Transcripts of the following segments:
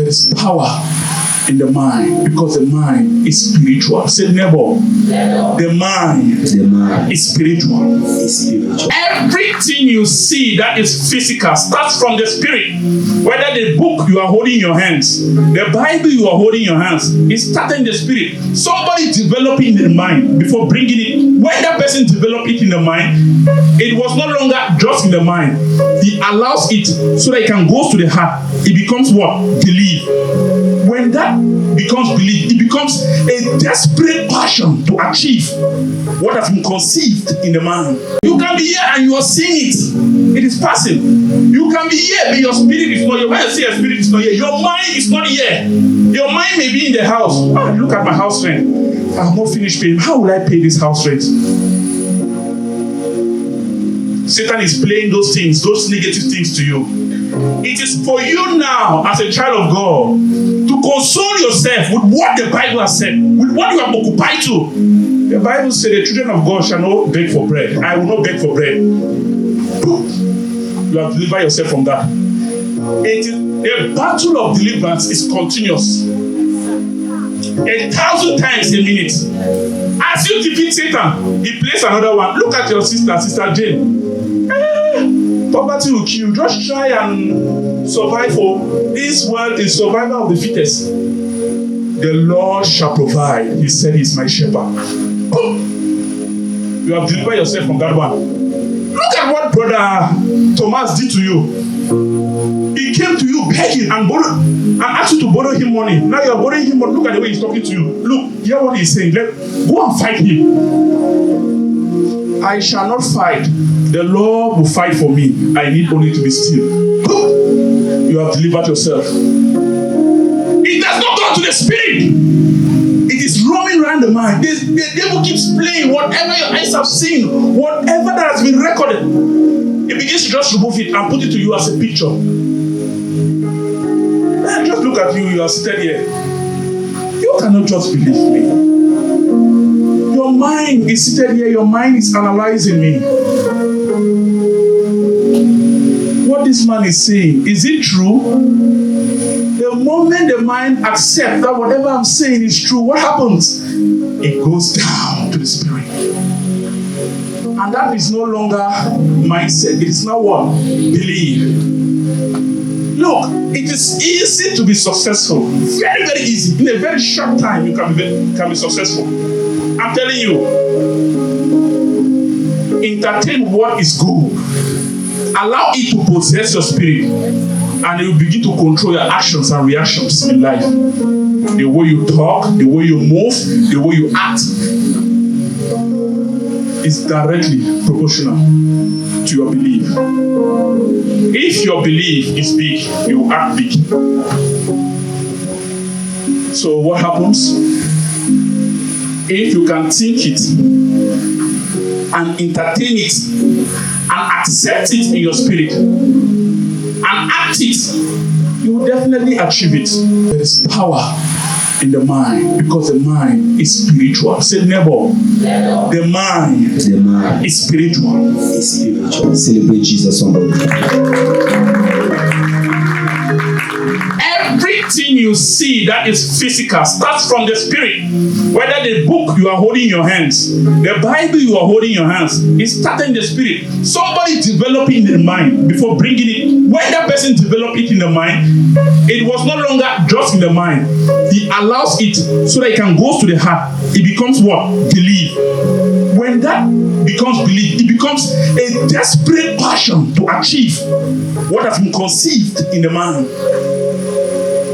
There is power in the mind because the mind is spiritual. Say neighbor. The mind is spiritual. Everything you see that is physical starts from the spirit. Whether the book you are holding in your hands, the Bible you are holding in your hands, it started in the spirit. Somebody developed it in the mind before bringing it. When that person developed it in the mind, it was no longer just in the mind. He allows it so that it can go to the heart. It becomes what? Belief. When that becomes belief, it becomes a desperate passion to achieve what has been conceived in the mind. You can be here and you are seeing it. It is passing. You can be here, but your spirit is not here. When I say your spirit is not here, your mind is not here. Your mind may be in the house. Oh, look at my house rent. I have not finished paying. How will I pay this house rent? Satan is playing those things, those negative things to you. It is for you now, as a child of God, to console yourself with what the Bible has said, with what you have occupied to. The Bible says the children of God shall not beg for bread. I will not beg for bread. You have delivered yourself from that. The battle of deliverance is continuous. 1,000 times a minute. As you defeat Satan, he plays another one. Look at your sister Jane. Poverty will kill you. Just try and survive. For this world is survival of the fittest. The Lord shall provide. He said he is my shepherd. You have delivered yourself from that one. Look at what brother Thomas did to you. He came to you begging and asked you to borrow him money. Now you are borrowing him money. Look at the way he's talking to you. Look, hear what he's saying. Go and fight him. I shall not fight. The Lord will fight for me. I need only to be still. You have delivered yourself. It does not go to the spirit. It is roaming around the mind. The devil keeps playing whatever your eyes have seen, whatever that has been recorded. It begins to just remove it and put it to you as a picture. And just look at you. You are seated here. You cannot just believe me. Your mind is seated here. Your mind is analyzing me. What this man is saying, is it true? The moment the mind accepts that whatever I'm saying is true, what happens? It goes down to the spirit. And that is no longer mindset. It is now what? Belief. Look, it is easy to be successful. Very, very easy. In a very short time, you can be successful. I'm telling you. Entertain what is good. Allow it to possess your spirit. And it will begin to control your actions and reactions in life. The way you talk, the way you move, the way you act is directly proportional to your belief. If your belief is big, you will act big. So what happens? If you can think it and entertain it and accept it in your spirit and act it, you will definitely achieve it. There is power in the mind because the mind is spiritual. Say neighbor. The mind is spiritual. It's spiritual. Celebrate Jesus on Everything you see that is physical starts from the spirit. Whether the book you are holding in your hands, the Bible you are holding in your hands, it started in the spirit. Somebody developed it in the mind before bringing it. When that person developed it in the mind, it was no longer just in the mind. He allows it so that it can go to the heart. It becomes what? Belief. When that becomes belief, it becomes a desperate passion to achieve what has been conceived in the mind.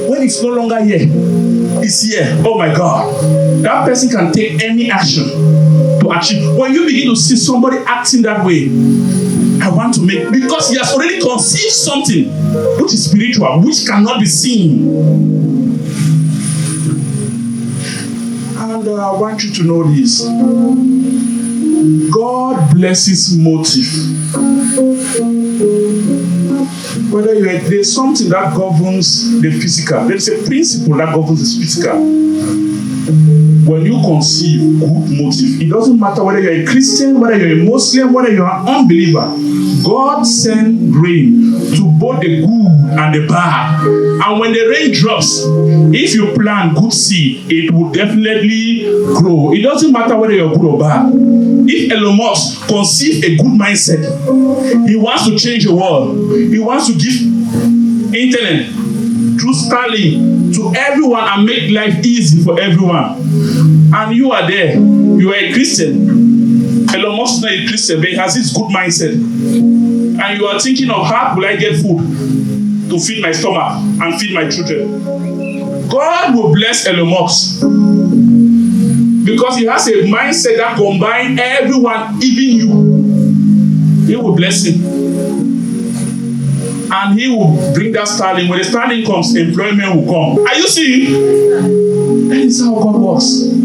When it's no longer here, it's here. Oh my God. That person can take any action to achieve. When you begin to see somebody acting that way, I want to make, because he has already conceived something which is spiritual, which cannot be seen. And I want you to know this. God blesses motive. Whether there's something that governs the physical, there's a principle that governs the physical. when you conceive good motive, it doesn't matter whether you're a Christian, whether you're a Muslim, whether you're an unbeliever, God sends rain to both the good and the bad. And when the rain drops, if you plant good seed, it will definitely grow. It doesn't matter whether you're good or bad. If Elon Musk conceives a good mindset, he wants to change the world. He wants to give internet through Starlink to everyone and make life easy for everyone. And you are there. You are a Christian. Elon Musk is not a Christian, but he has this good mindset. And you are thinking of how will I get food to feed my stomach and feed my children. God will bless Elon Musk because he has a mindset that combines everyone, even you. He will bless him. And he will bring that Starlink. When the Starlink comes, employment will come. Are you seeing? That is how God works.